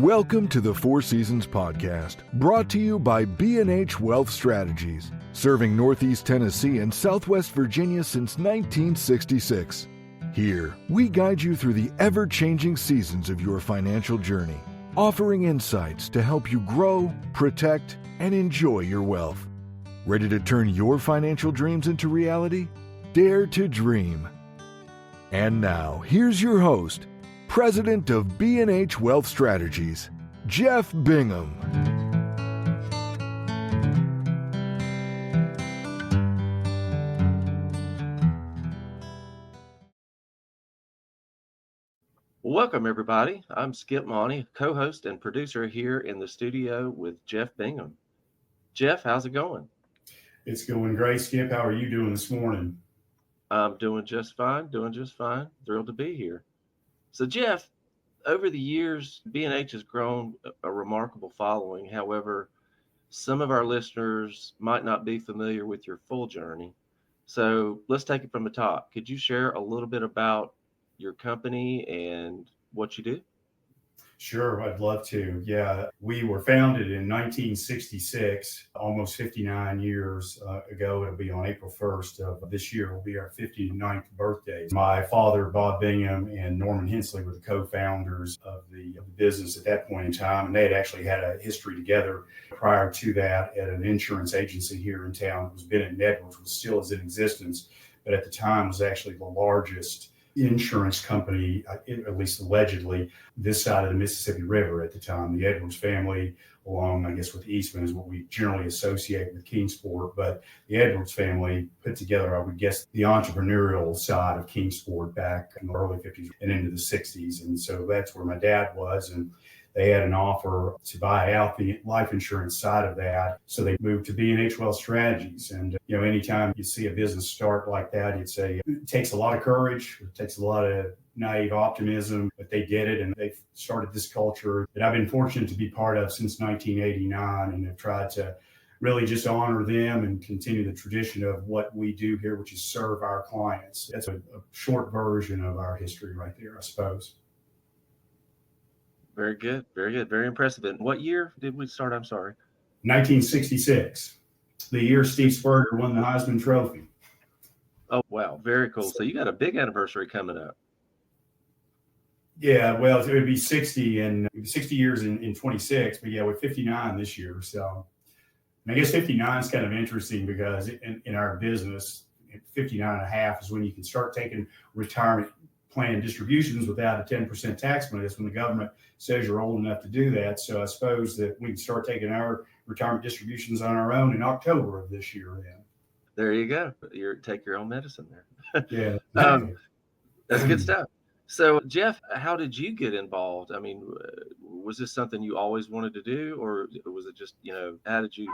Welcome to the Four Seasons Podcast, brought to you by B&H Wealth Strategies, serving Northeast Tennessee and Southwest Virginia since 1966. Here, we guide you through the ever-changing seasons of your financial journey, offering insights to help you grow, protect, and enjoy your wealth. Ready to turn your financial dreams into reality? Dare to dream. And now, here's your host, President of B&H Wealth Strategies, Jeff Bingham. Welcome, everybody. I'm Skip Mauney, co-host and producer here in the studio with Jeff Bingham. Jeff, how's it going? It's going great, Skip. How are you doing this morning? I'm doing just fine. Thrilled to be here. So, Jeff, over the years, B&H has grown a remarkable following. However, some of our listeners might not be familiar with your full journey. So let's take it from the top. Could you share a little bit about your company and what you do? Sure, I'd love to. Yeah, we were founded in 1966, almost 59 years ago. It'll be on April 1st of this year. Will be our 59th birthday. My father, Bob Bingham, and Norman Hensley were the co-founders of the business at that point in time, and they had actually had a history together prior to that at an insurance agency here in town. It was B&H Edwards, which still is in existence, but at the time was actually the largest insurance company, at least allegedly, this side of the Mississippi River at the time. The Edwards family, along, I guess, with Eastman, is what we generally associate with Kingsport. But the Edwards family put together, I would guess, the entrepreneurial side of Kingsport back in the early 50s and into the 60s. And so that's where my dad was. And they had an offer to buy out the life insurance side of that. So they moved to B&H Wealth Strategies. And, anytime you see a business start like that, you'd say it takes a lot of courage. It takes a lot of naive optimism, but they did it. And they started this culture that I've been fortunate to be part of since 1989, and have tried to really just honor them and continue the tradition of what we do here, which is serve our clients. That's a short version of our history right there, I suppose. Very good. Very impressive. And what year did we start? I'm sorry. 1966, the year Steve Spurrier won the Heisman Trophy. Oh, wow. Very cool. So you got a big anniversary coming up. Yeah, well, it would be 60 years in 26, but yeah, we're 59 this year. So, and I guess 59 is kind of interesting because in our business, 59 and a half is when you can start taking retirement plan distributions without a 10% tax money. That's when the government says you're old enough to do that. So I suppose that we can start taking our retirement distributions on our own in October of this year then. There you go. Take your own medicine there. Yeah. That's good stuff. So, Jeff, how did you get involved? I mean, was this something you always wanted to do, or was it just, how did you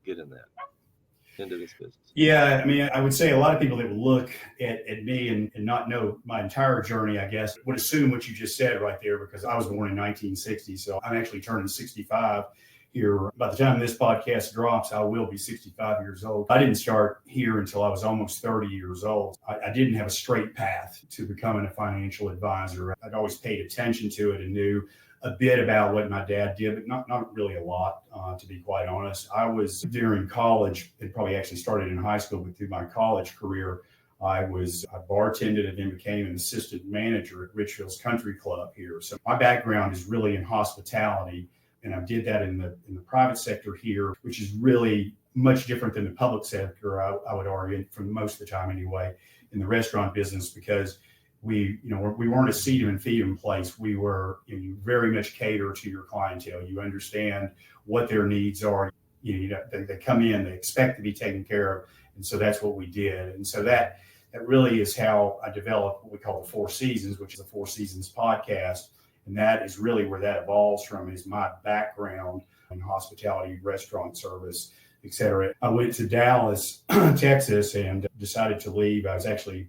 get into this business? Yeah, I mean, I would say a lot of people that would look at me and not know my entire journey, I guess, would assume what you just said right there, because I was born in 1960. So I'm actually turning 65 here. By the time this podcast drops, I will be 65 years old. I didn't start here until I was almost 30 years old. I didn't have a straight path to becoming a financial advisor. I'd always paid attention to it and knew a bit about what my dad did, but not really a lot, to be quite honest. I was during college, it probably actually started in high school, but through my college career, I bartended and then became an assistant manager at Richfield's Country Club here. So my background is really in hospitality, and I did that in the private sector here, which is really much different than the public sector, I would argue, for most of the time anyway, in the restaurant business, because we weren't a seat 'em and feed 'em place. We were, you very much cater to your clientele. You understand what their needs are. They come in, they expect to be taken care of. And so that's what we did. And so that really is how I developed what we call the Four Seasons, which is the Four Seasons podcast. And that is really where that evolves from, is my background in hospitality, restaurant service, et cetera. I went to Dallas, Texas, and decided to leave. I was actually,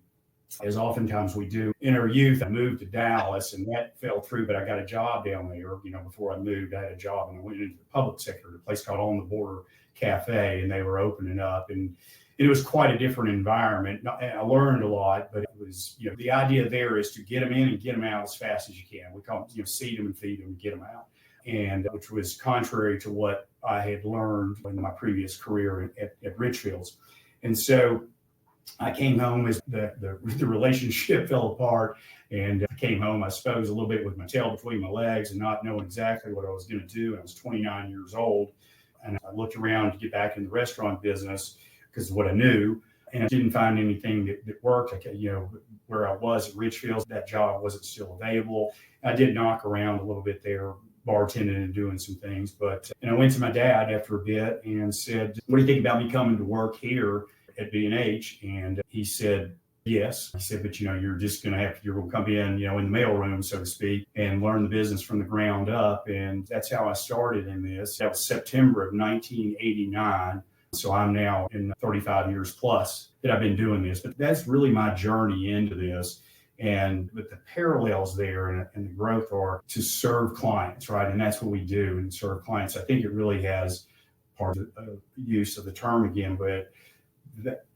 as oftentimes we do in our youth, I moved to Dallas, and that fell through, but I got a job down there. Before I moved, I had a job, and I went into the public sector, a place called On the Border Cafe, and they were opening up, and it was quite a different environment. I learned a lot, but it was, the idea there is to get them in and get them out as fast as you can. We call it, seed them and feed them and get them out. and which was contrary to what I had learned in my previous career at Richfields. And so I came home as the relationship fell apart, and I came home, I suppose, a little bit with my tail between my legs and not knowing exactly what I was going to do. I was 29 years old, and I looked around to get back in the restaurant business because of what I knew, and I didn't find anything that worked. Where I was at Richfields, that job wasn't still available. I did knock around a little bit there, bartending and doing some things, but I went to my dad after a bit and said, "What do you think about me coming to work here at B&H?" And he said, "Yes." He said, "But you're just going to you're going to come in, in the mailroom, so to speak, and learn the business from the ground up." And that's how I started in this. That was September of 1989. So I'm now in 35 years plus that I've been doing this. But that's really my journey into this. But the parallels there and the growth are to serve clients, right? And that's what we do, and serve clients. I think it really has part of the use of the term again, but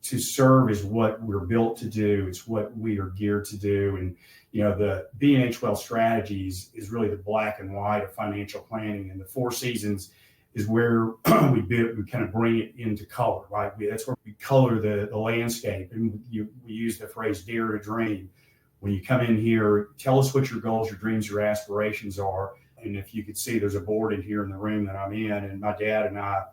to serve is what we're built to do. It's what we are geared to do. And, the B&H Wealth Strategies is really the black and white of financial planning. And the Four Seasons is where we kind of bring it into color, right? That's where we color the landscape. And we use the phrase dare to dream. When you come in here, tell us what your goals, your dreams, your aspirations are. And if you could see, there's a board in here in the room that I'm in. And my dad and I,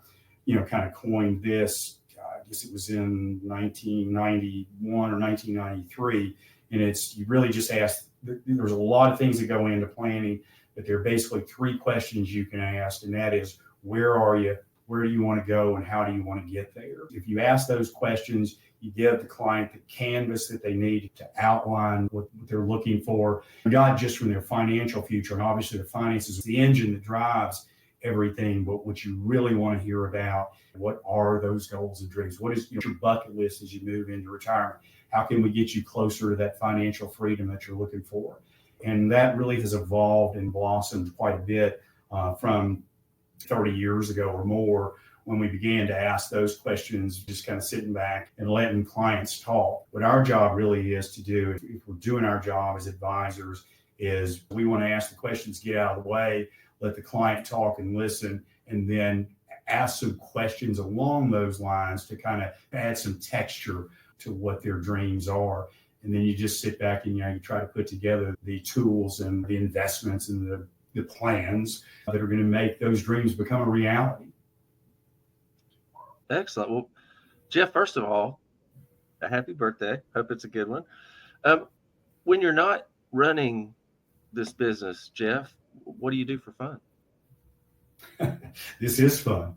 kind of coined this. I guess it was in 1991 or 1993. And you really just ask, there's a lot of things that go into planning, but there are basically three questions you can ask. And that is, where are you? Where do you want to go? And how do you want to get there? If you ask those questions, you give the client the canvas that they need to outline what they're looking for, not just from their financial future. And obviously the finances is the engine that drives everything, but what you really want to hear about, what are those goals and dreams? What is your bucket list as you move into retirement? How can we get you closer to that financial freedom that you're looking for? And that really has evolved and blossomed quite a bit from 30 years ago or more, when we began to ask those questions, just kind of sitting back and letting clients talk. What our job really is to do, if we're doing our job as advisors, is we want to ask the questions, get out of the way, let the client talk and listen, and then ask some questions along those lines to kind of add some texture to what their dreams are. And then you just sit back and you try to put together the tools and the investments and the plans that are going to make those dreams become a reality. Excellent. Well, Jeff, first of all, a happy birthday. Hope it's a good one. When you're not running this business, Jeff, what do you do for fun? This is fun.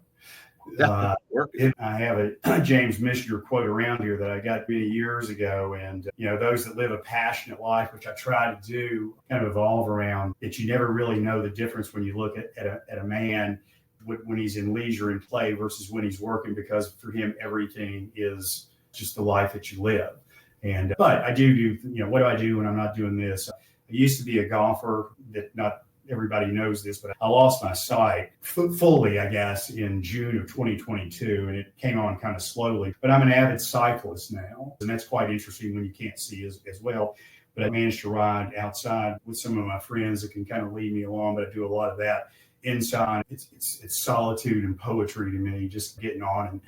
I have a James Michener quote around here that I got many years ago. And, those that live a passionate life, which I try to do, kind of evolve around that. You never really know the difference when you look at a man when he's in leisure and play versus when he's working, because for him, everything is just the life that you live. But I do, what do I do when I'm not doing this? I used to be a golfer. That not everybody knows this, but I lost my sight fully, I guess, in June of 2022, and it came on kind of slowly. But I'm an avid cyclist now, and that's quite interesting when you can't see as well. But I managed to ride outside with some of my friends that can kind of lead me along, but I do a lot of that inside. It's solitude and poetry to me, just getting on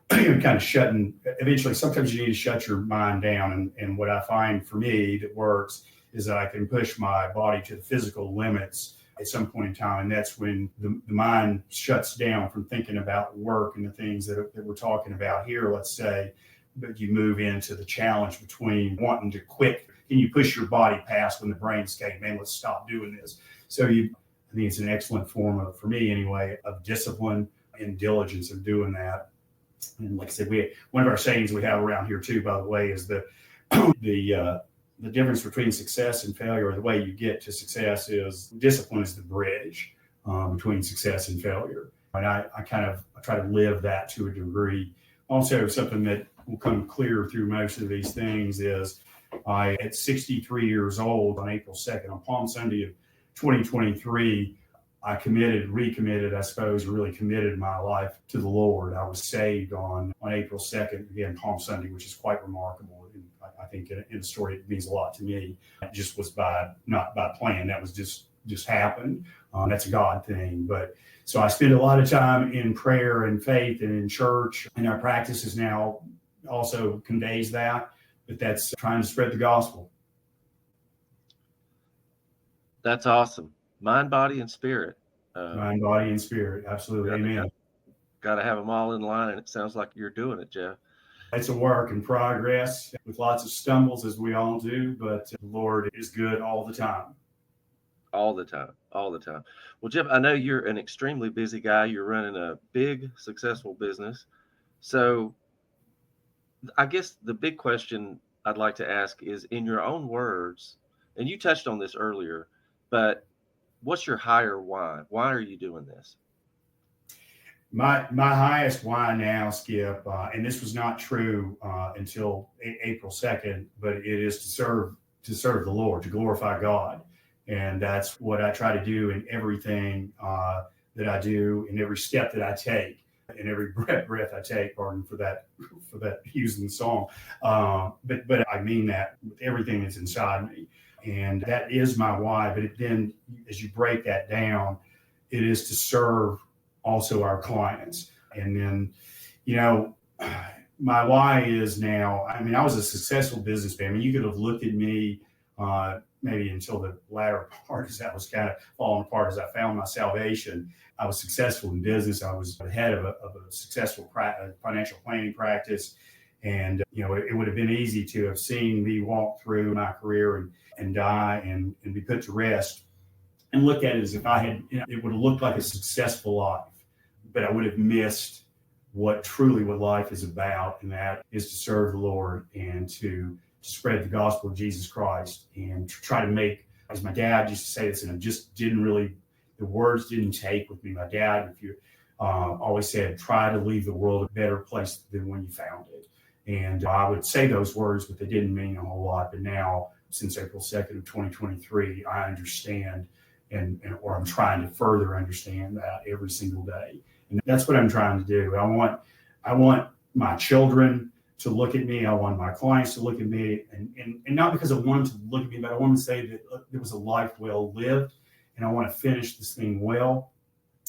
and kind of shutting. Eventually, sometimes you need to shut your mind down. And what I find for me that works is that I can push my body to the physical limits at some point in time. And that's when the mind shuts down from thinking about work and the things that we're talking about here, let's say. But you move into the challenge between wanting to quit. Can you push your body past when the brain's saying, man, let's stop doing this? So I think it's an excellent form of, for me anyway, of discipline and diligence of doing that. And like I said, one of our sayings we have around here too, by the way, is the difference between success and failure, or the way you get to success, is discipline is the bridge between success and failure. And I try to live that to a degree. Also, something that will come clear through most of these things is at 63 years old on April 2nd, on Palm Sunday of 2023, I recommitted, I suppose, really committed my life to the Lord. I was saved on April 2nd, again, Palm Sunday, which is quite remarkable. And I think in the story, it means a lot to me. It just was not by plan. That was just just happened. That's a God thing. But so I spend a lot of time in prayer and faith and in church, and our practices now also conveys that, but that's trying to spread the gospel. That's awesome. Mind, body, and spirit. Mind, body, and spirit. Absolutely. Amen. Got to have them all in line, and it sounds like you're doing it, Jeff. It's a work in progress with lots of stumbles, as we all do, but the Lord is good all the time. All the time. Well, Jeff, I know you're an extremely busy guy. You're running a big, successful business. So I guess the big question I'd like to ask is, in your own words, and you touched on this earlier, but what's your higher why? Why are you doing this? My highest why now, Skip, and this was not true until April 2nd, but it is to serve the Lord, to glorify God. And that's what I try to do in everything that I do, in every step that I take, in every breath I take. Pardon for that using the song, but I mean that with everything that's inside me, and that is my why. But then, as you break that down, it is to serve also our clients. And then, my why is now, I mean, I was a successful businessman. I mean, you could have looked at me maybe until the latter part, as I was kind of falling apart as I found my salvation. I was successful in business. I was the head of a successful financial planning practice. And, it would have been easy to have seen me walk through my career and die and be put to rest and look at it as if I had, it would have looked like a successful life, but I would have missed what life is about. And that is to serve the Lord and to spread the gospel of Jesus Christ and to try to make, as my dad used to say this, and it just the words didn't take with me. My dad, if you always said, try to leave the world a better place than when you found it. And I would say those words, but they didn't mean a whole lot. But now, since April 2nd of 2023, I understand or I'm trying to further understand that every single day. And that's what I'm trying to do. I want my children to look at me. I want my clients to look at me, and not because I want them to look at me, but I want to say that it was a life well lived, and I want to finish this thing well.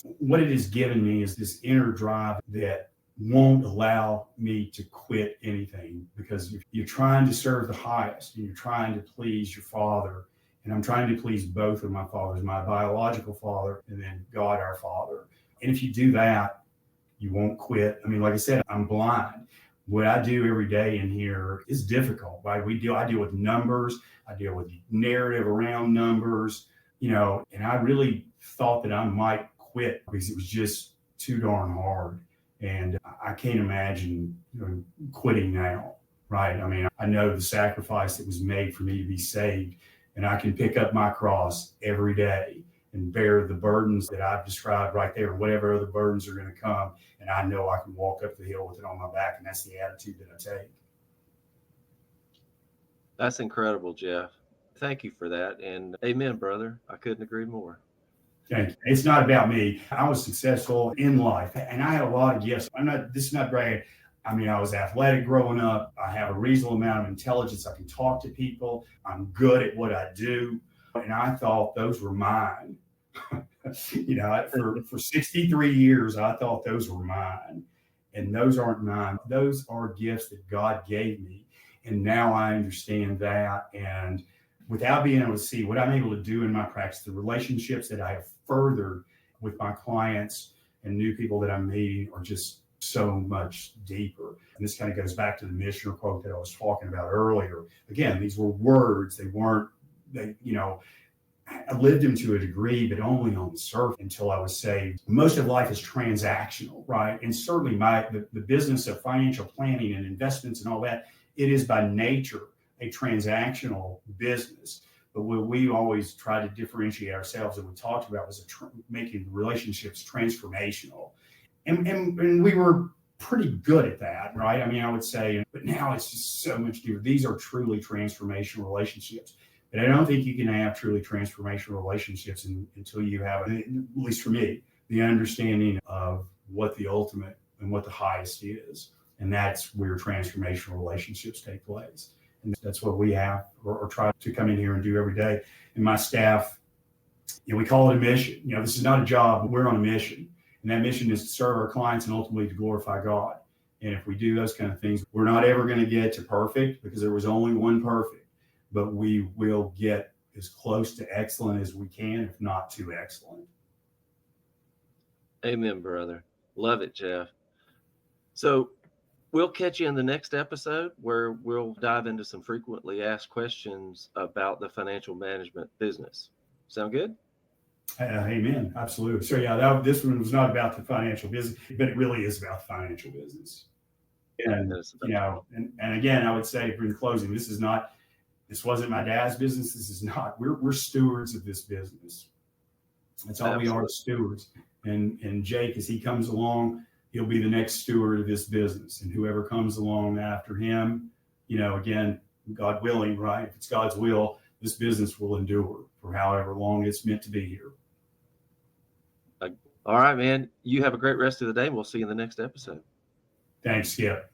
What it has given me is this inner drive that won't allow me to quit anything, because you're trying to serve the highest and you're trying to please your Father. And I'm trying to please both of my fathers, my biological father and then God, our Father. And if you do that, you won't quit. I mean, like I said, I'm blind. What I do every day in here is difficult, right? I deal with numbers. I deal with narrative around numbers, and I really thought that I might quit because it was just too darn hard. And I can't imagine quitting now, right? I mean, I know the sacrifice that was made for me to be saved, and I can pick up my cross every day and bear the burdens that I've described right there, whatever other burdens are going to come. And I know I can walk up the hill with it on my back. And that's the attitude that I take. That's incredible, Jeff. Thank you for that. And amen, brother. I couldn't agree more. Thank you. It's not about me. I was successful in life and I had a lot of gifts. This is not bragging. I mean, I was athletic growing up. I have a reasonable amount of intelligence. I can talk to people. I'm good at what I do. And I thought those were mine. For 63 years, I thought those were mine. And those aren't mine. Those are gifts that God gave me. And now I understand that. And without being able to see what I'm able to do in my practice, the relationships that I have furthered with my clients and new people that I'm meeting are just so much deeper. And this kind of goes back to the missioner quote that I was talking about earlier. Again, these were words. I lived them to a degree, but only on the surface until I was saved. Most of life is transactional, right? And certainly the business of financial planning and investments and all that, it is by nature a transactional business. But what we always try to differentiate ourselves, and we talked about, was making relationships transformational. And we were pretty good at that, right? I mean, I would say, but now it's just so much deeper. These are truly transformational relationships. But I don't think you can have truly transformational relationships until you have, at least for me, the understanding of what the ultimate and what the highest is. And that's where transformational relationships take place. And that's what we have or try to come in here and do every day. And my staff we call it a mission. This is not a job, but we're on a mission. And that mission is to serve our clients and ultimately to glorify God. And if we do those kind of things, we're not ever going to get to perfect because there was only one perfect, but we will get as close to excellent as we can, if not too excellent. Amen, brother. Love it, Jeff. So we'll catch you in the next episode where we'll dive into some frequently asked questions about the financial management business. Sound good? Amen. Absolutely. So this one was not about the financial business, but it really is about the financial business. And and again, I would say in closing, this wasn't my dad's business. This is not. We're stewards of this business. That's all. Absolutely. We are, stewards. And Jake, as he comes along, he'll be the next steward of this business. And whoever comes along after him, again, God willing, right? If it's God's will, this business will endure for however long it's meant to be here. All right, man. You have a great rest of the day. We'll see you in the next episode. Thanks, Skip.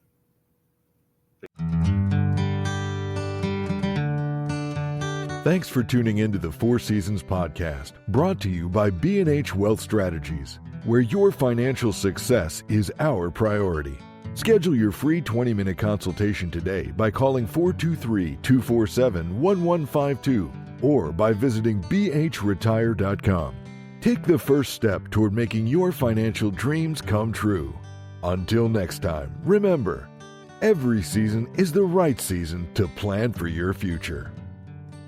Thanks for tuning into the Four Seasons podcast, brought to you by B&H Wealth Strategies, where your financial success is our priority. Schedule your free 20-minute consultation today by calling 423-247-1152 or by visiting bhretire.com. Take the first step toward making your financial dreams come true. Until next time, remember, every season is the right season to plan for your future.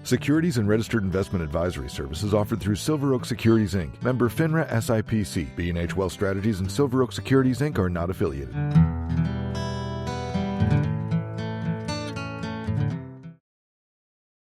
Securities and registered investment advisory services offered through Silver Oak Securities, Inc., member FINRA SIPC. B&H Wealth Strategies and Silver Oak Securities, Inc. are not affiliated.